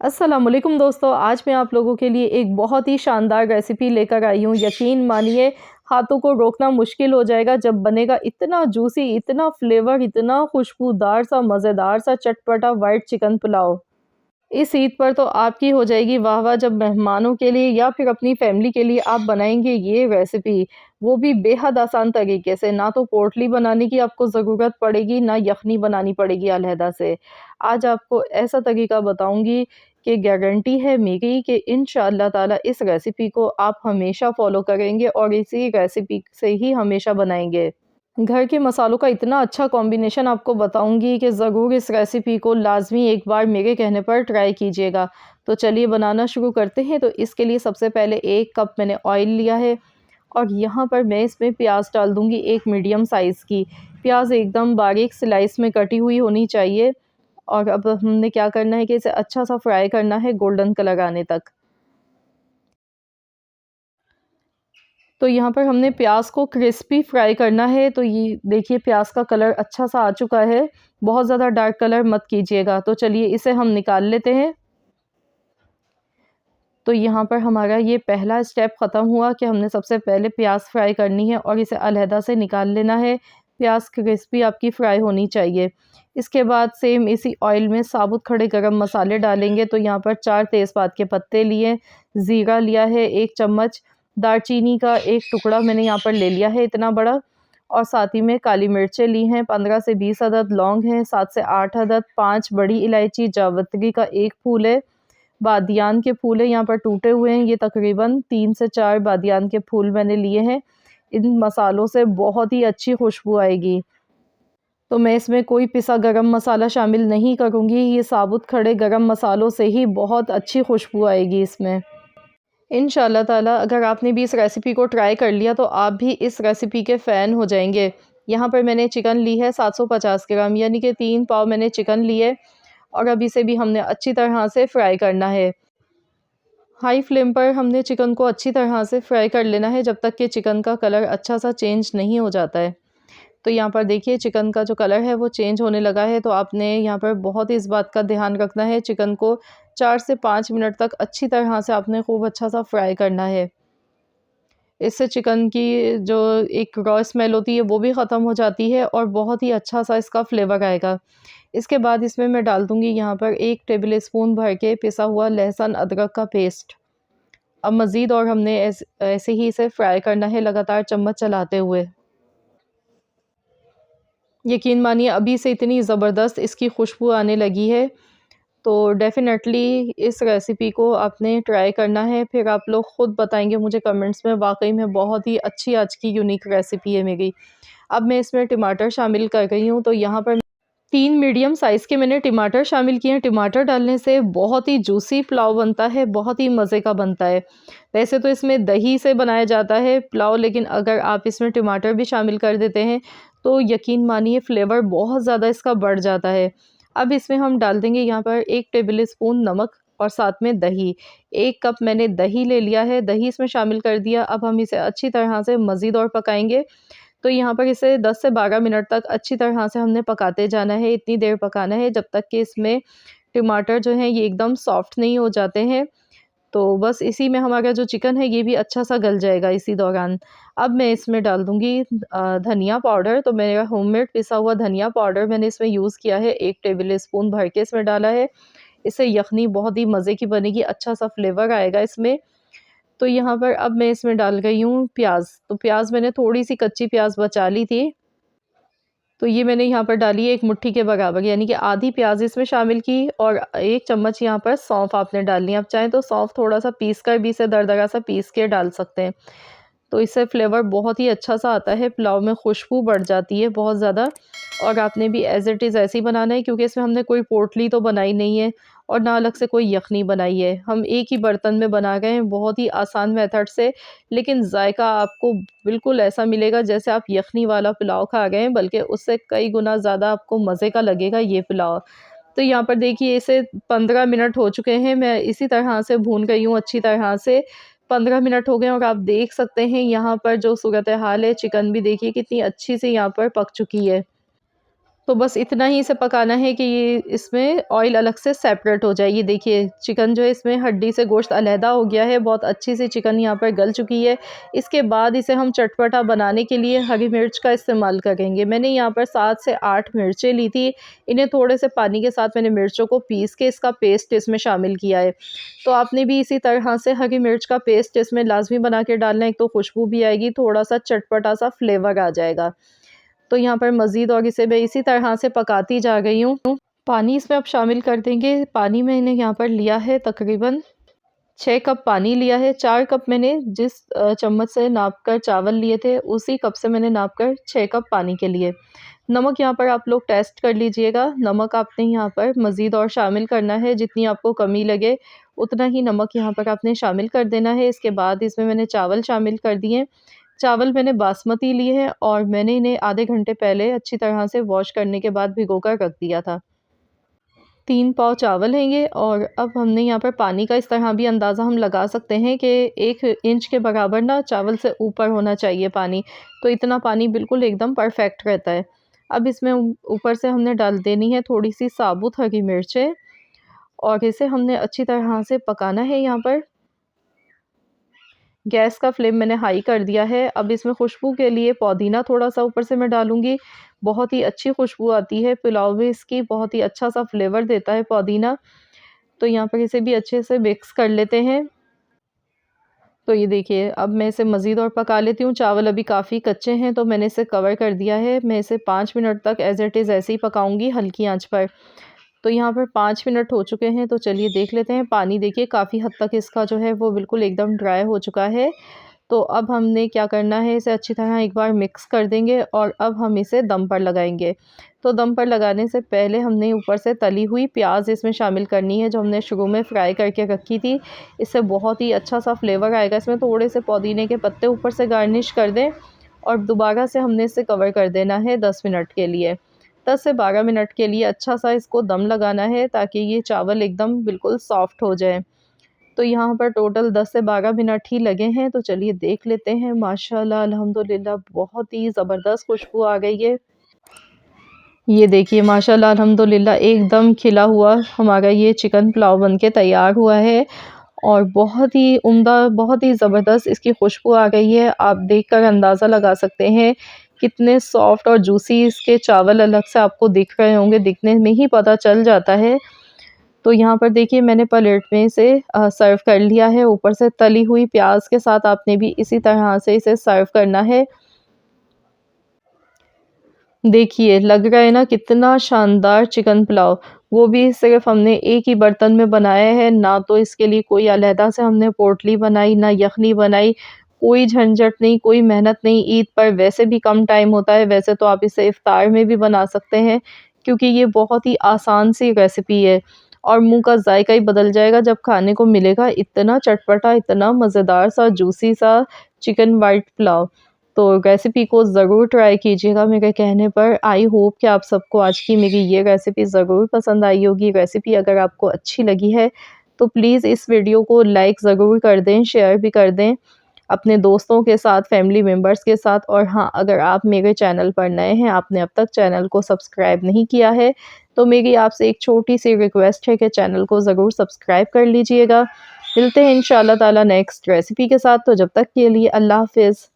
अस्सलाम वालेकुम दोस्तों, आज मैं आप लोगों के लिए एक बहुत ही शानदार रेसिपी लेकर आई हूँ। यकीन मानिए हाथों को रोकना मुश्किल हो जाएगा जब बनेगा इतना जूसी, इतना फ्लेवर, इतना खुशबूदार सा, मज़ेदार सा, चटपटा वाइट चिकन पुलाव। इस ईद पर तो आपकी हो जाएगी वाह-वाह जब मेहमानों के लिए या फिर अपनी फैमिली के लिए आप बनाएँगे ये रेसिपी, वो भी बेहद आसान तरीके से। ना तो पोटली बनाने की आपको ज़रूरत पड़ेगी, ना यख़नी बनानी पड़ेगी अलहदा से। आज आपको ऐसा तरीका बताऊँगी कि गारंटी है मेरी कि इंशाअल्लाह ताला इस रेसिपी को आप हमेशा फ़ॉलो करेंगे और इसी रेसिपी से ही हमेशा बनाएँगे। घर के मसालों का इतना अच्छा कॉम्बिनेशन आपको बताऊँगी कि ज़रूर इस रेसिपी को लाज़मी एक बार मेरे कहने पर ट्राई कीजिएगा। तो चलिए बनाना शुरू करते हैं। तो इसके लिए सबसे पहले 1 कप मैंने ऑयल लिया है और यहाँ पर मैं इसमें प्याज़ डाल दूँगी 1 मीडियम साइज़ की। प्याज़ एकदम बारीक स्लाइस में कटी हुई होनी चाहिए और अब हमने क्या करना है कि इसे अच्छा-सा फ्राई करना है गोल्डन कलर आने तक। तो यहाँ पर हमने प्याज़ को क्रिस्पी फ्राई करना है, तो ये देखिए प्याज़ का कलर अच्छा-सा आ चुका है। बहुत ज़्यादा डार्क कलर मत कीजिएगा। तो चलिए इसे हम निकाल लेते हैं। तो यहाँ पर हमारा ये पहला स्टेप ख़त्म हुआ कि हमने सबसे पहले प्याज़ फ्राई करनी है और इसे अलहदा से निकाल लेना है। प्याज़ क्रिस्पी आपकी फ्राई होनी चाहिए। इसके बाद सेम इसी ऑयल में साबुत खड़े गरम मसाले डालेंगे। तो यहाँ पर 4 तेज़पात के पत्ते लिए, ज़ीरा लिया है 1 चम्मच, दालचीनी का 1 टुकड़ा मैंने यहाँ पर ले लिया है इतना बड़ा और साथ ही में काली मिर्चें ली हैं, 15 से 20 अदद लौंग हैं, 7 से 8 अदद, 5 बड़ी इलायची, जावित्री का 1 फूल है, बादियान के फूल हैं यहाँ पर टूटे हुए हैं, ये तकरीबन 3 से 4 बादियान के फूल मैंने लिए हैं। इन मसालों से बहुत ही अच्छी खुशबू आएगी। तो मैं इसमें कोई पिसा गरम मसाला शामिल नहीं करूँगी, ये साबुत खड़े गरम मसालों से ही बहुत अच्छी खुशबू आएगी इसमें। इंशाअल्लाह ताला अगर आपने भी इस रेसिपी को ट्राई कर लिया तो आप भी इस रेसिपी के फ़ैन हो जाएँगे। यहाँ पर मैंने चिकन ली है 750 ग्राम यानी कि 3 पाव मैंने चिकन लिए और अब इसे भी हमने अच्छी तरह से फ्राई करना है। हाई फ्लेम पर हमने चिकन को अच्छी तरह से फ्राई कर लेना है जब तक कि चिकन का कलर अच्छा-सा चेंज नहीं हो जाता है। तो यहाँ पर देखिए चिकन का जो कलर है वो चेंज होने लगा है, तो आपने यहाँ पर बहुत ही इस बात का ध्यान रखना है, चिकन को 4 से 5 मिनट तक अच्छी तरह से आपने खूब अच्छा-सा फ्राई करना है। इससे चिकन की जो एक रॉ स्मेल होती है वो भी ख़त्म हो जाती है और बहुत ही अच्छा-सा इसका फ्लेवर आएगा। इसके बाद इसमें मैं डाल दूँगी यहाँ पर 1 टेबल स्पून भर के पिसा हुआ लहसुन अदरक का पेस्ट। अब मज़ीद और हमने ऐसे ही इसे फ्राई करना है लगातार चम्मच चलाते हुए। यकीन मानिए अभी से इतनी ज़बरदस्त इसकी खुशबू आने लगी है, तो डेफ़िनेटली इस रेसिपी को आपने ट्राई करना है, फिर आप लोग ख़ुद बताएँगे मुझे कमेंट्स में वाक़ई में बहुत ही अच्छी आज की यूनिक रेसिपी है मेरी। अब मैं इसमें टमाटर शामिल कर रही हूँ, तो यहाँ पर 3 मीडियम साइज़ के मैंने टमाटर शामिल किए हैं। टमाटर डालने से बहुत ही जूसी पुलाव बनता है, बहुत ही मज़े का बनता है। वैसे तो इसमें दही से बनाया जाता है पुलाव, लेकिन अगर आप इसमें टमाटर भी शामिल कर देते हैं, तो यकीन मानिए फ्लेवर बहुत ज़्यादा इसका बढ़ जाता है। अब इसमें हम डाल देंगे यहाँ पर 1 टेबल स्पून नमक और साथ में दही। 1 कप मैंने दही ले लिया है, दही इसमें शामिल कर दिया। अब हम इसे अच्छी तरह से मज़ीद और पकाएँगे। तो यहाँ पर इसे 10 से 12 मिनट तक अच्छी तरह से हमने पकाते जाना है, इतनी देर पकाना है जब तक कि इसमें टमाटर जो हैं ये एकदम सॉफ्ट नहीं हो जाते हैं। तो बस इसी में हमारा जो चिकन है ये भी अच्छा-सा गल जाएगा इसी दौरान। अब मैं इसमें डाल दूँगी धनिया पाउडर, तो मेरा होममेड पिसा हुआ धनिया पाउडर मैंने इसमें यूज़ किया है, 1 टेबल स्पून भर के इसमें डाला है। इससे यख़नी बहुत ही मज़े की बनेगी, अच्छा-सा फ्लेवर आएगा इसमें। तो यहाँ पर अब मैं इसमें डाल रही हूँ प्याज़, तो प्याज़ मैंने थोड़ी-सी कच्ची प्याज़ बचा ली थी, तो ये मैंने यहाँ पर डाली है 1 मुट्ठी के बराबर यानी कि आधी प्याज़ इसमें शामिल की और 1 चम्मच यहाँ पर सौंफ आपने डालनी है। आप चाहें तो सौंफ थोड़ा-सा पीस कर भी इसे दरदरा सा पीस के डाल सकते हैं। तो इससे फ्लेवर बहुत ही अच्छा-सा आता है, पुलाव में खुशबू बढ़ जाती है बहुत ज़्यादा। और आपने भी एज़ इट इज़ ऐसे ही बनाना है क्योंकि इसमें हमने कोई पोटली तो बनाई नहीं है और ना अलग से कोई यख़नी बनाई है। हम एक ही बर्तन में बना रहे हैं बहुत ही आसान मेथड से, लेकिन ज़ायक़ा आपको बिल्कुल ऐसा मिलेगा जैसे आप यख़नी वाला पुलाव खा रहे हैं, बल्कि उससे कई गुना ज़्यादा आपको मज़े का लगेगा ये पुलाव। तो यहाँ पर देखिए इसे 15 मिनट हो चुके हैं, मैं इसी तरह से भून गई हूँ अच्छी तरह से। 15 मिनट हो गए और आप देख सकते हैं यहाँ पर जो सूरत-ए-हाल है, चिकन भी देखिए कितनी अच्छी से यहाँ पर पक चुकी है। तो बस इतना ही इसे पकाना है कि ये इसमें ऑयल अलग से सेपरेट हो जाए। ये देखिए चिकन जो है इसमें हड्डी से गोश्त अलहदा हो गया है, बहुत अच्छी सी चिकन यहाँ पर गल चुकी है। इसके बाद इसे हम चटपटा बनाने के लिए हरी मिर्च का इस्तेमाल करेंगे। मैंने यहाँ पर 7 से 8 मिर्चें ली थी, इन्हें थोड़े से पानी के साथ मैंने मिर्चों को पीस के इसका पेस्ट इसमें शामिल किया है। तो आपने भी इसी तरह से हरी मिर्च का पेस्ट इसमें लाज़मी बना के डालना है, एक तो खुशबू भी आएगी, थोड़ा-सा चटपटा सा फ्लेवर आ जाएगा। तो यहाँ पर मज़ीद और इसे मैं इसी तरह से पकाती जा रही हूँ। पानी इसमें अब शामिल कर देंगे। पानी मैंने यहाँ पर लिया है तकरीबन 6 कप पानी लिया है। 4 कप मैंने जिस चम्मच से नाप कर चावल लिए थे, उसी कप से मैंने नाप कर 6 कप पानी के लिए। नमक यहाँ पर आप लोग टेस्ट कर लीजिएगा। नमक आपने यहाँ पर मज़ीद और शामिल करना है, जितनी आपको कमी लगे उतना ही नमक यहाँ पर आपने शामिल कर देना है। इसके बाद इसमें मैंने चावल शामिल कर दिए। चावल मैंने बासमती लिए हैं और मैंने इन्हें आधे घंटे पहले अच्छी तरह से वॉश करने के बाद भिगोकर रख दिया था। 3 पाव चावल हैं ये, और अब हमने यहाँ पर पानी का इस तरह भी अंदाज़ा हम लगा सकते हैं कि 1 इंच के बराबर ना चावल से ऊपर होना चाहिए पानी, तो इतना पानी बिल्कुल एकदम परफ़ेक्ट रहता है। अब इसमें ऊपर से हमने डाल देनी है थोड़ी-सी साबुत हरी मिर्चें, और इसे हमने अच्छी तरह से पकाना है यहाँ पर। गैस का फ्लेम मैंने हाई कर दिया है। अब इसमें खुशबू के लिए पुदीना थोड़ा-सा ऊपर से मैं डालूँगी। बहुत ही अच्छी खुशबू आती है पुलाव में इसकी, बहुत ही अच्छा-सा फ्लेवर देता है पुदीना। तो यहाँ पर इसे भी अच्छे से मिक्स कर लेते हैं। तो ये देखिए अब मैं इसे मज़ीद और पका लेती हूँ। चावल अभी काफ़ी कच्चे हैं, तो मैंने इसे कवर कर दिया है। मैं इसे 5 मिनट तक एज़ इट इज़ ऐसे ही पकाऊँगी हल्की आँच पर। तो यहाँ पर 5 मिनट हो चुके हैं, तो चलिए देख लेते हैं। पानी देखिए काफ़ी हद तक इसका जो है वो बिल्कुल एकदम ड्राई हो चुका है। तो अब हमने क्या करना है, इसे अच्छी तरह एक बार मिक्स कर देंगे और अब हम इसे दम पर लगाएँगे। तो दम पर लगाने से पहले हमने ऊपर से तली हुई प्याज़ इसमें शामिल करनी है, जो हमने शुरू में फ्राई करके रखी थी। इससे बहुत ही अच्छा-सा फ्लेवर आएगा इसमें। थोड़े से पुदीने के पत्ते ऊपर से गार्निश कर दें और दोबारा से हमने इसे कवर कर देना है 10 मिनट के लिए। 10 से 12 मिनट के लिए अच्छा-सा इसको दम लगाना है, ताकि ये चावल एकदम बिल्कुल सॉफ्ट हो जाए। तो यहाँ पर टोटल 10 से 12 मिनट ही लगे हैं, तो चलिए देख लेते हैं। माशाल्लाह अल्हम्दुलिल्लाह बहुत ही ज़बरदस्त खुशबू आ गई है। ये देखिए माशाल्लाह अल्हम्दुलिल्लाह एकदम खिला हुआ हमारा ये चिकन पुलाव बन के तैयार हुआ है, और बहुत ही उम्दा, बहुत ही ज़बरदस्त इसकी खुशबू आ गई है। आप देखकर अंदाज़ा लगा सकते हैं कितने सॉफ्ट और जूसी इसके चावल अलग से आपको दिख रहे होंगे, दिखने में ही पता चल जाता है। तो यहाँ पर देखिए मैंने प्लेट में इसे सर्व कर लिया है। ऊपर से तली हुई प्याज़ के साथ आपने भी इसी तरह से इसे सर्व करना है। देखिए लग रहा है ना कितना शानदार चिकन पुलाव, वो भी सिर्फ़ हमने एक ही बर्तन में बनाया है, ना तो इसके लिए कोई अलहदा से हमने पोटली बनाई, ना यखनी बनाई, कोई झंझट नहीं, कोई मेहनत नहीं। ईद पर वैसे भी कम टाइम होता है, वैसे तो आप इसे इफ्तार में भी बना सकते हैं, क्योंकि ये बहुत ही आसान सी रेसिपी है और मुँह का जायका ही बदल जाएगा जब खाने को मिलेगा। इतना चटपटा, इतना मज़ेदार सा, जूसी सा चिकन व्हाइट पुलाव। तो रेसिपी को ज़रूर ट्राई कीजिएगा मेरे कहने पर। आई होप कि आप सबको आज की मेरी ये रेसिपी ज़रूर पसंद आई होगी। रेसिपी अगर आपको अच्छी लगी है, तो प्लीज़ इस वीडियो को लाइक ज़रूर कर दें, शेयर भी कर दें अपने दोस्तों के साथ, फैमिली मेम्बर्स के साथ। और हाँ, अगर आप मेरे चैनल पर नए हैं, आपने अब तक चैनल को सब्सक्राइब नहीं किया है, तो मेरी आपसे एक छोटी-सी रिक्वेस्ट है कि चैनल को ज़रूर सब्सक्राइब कर लीजिएगा। मिलते हैं इंशाअल्लाह ताला नेक्स्ट रेसिपी के साथ, तो जब तक के लिए अल्लाह हाफ़िज़।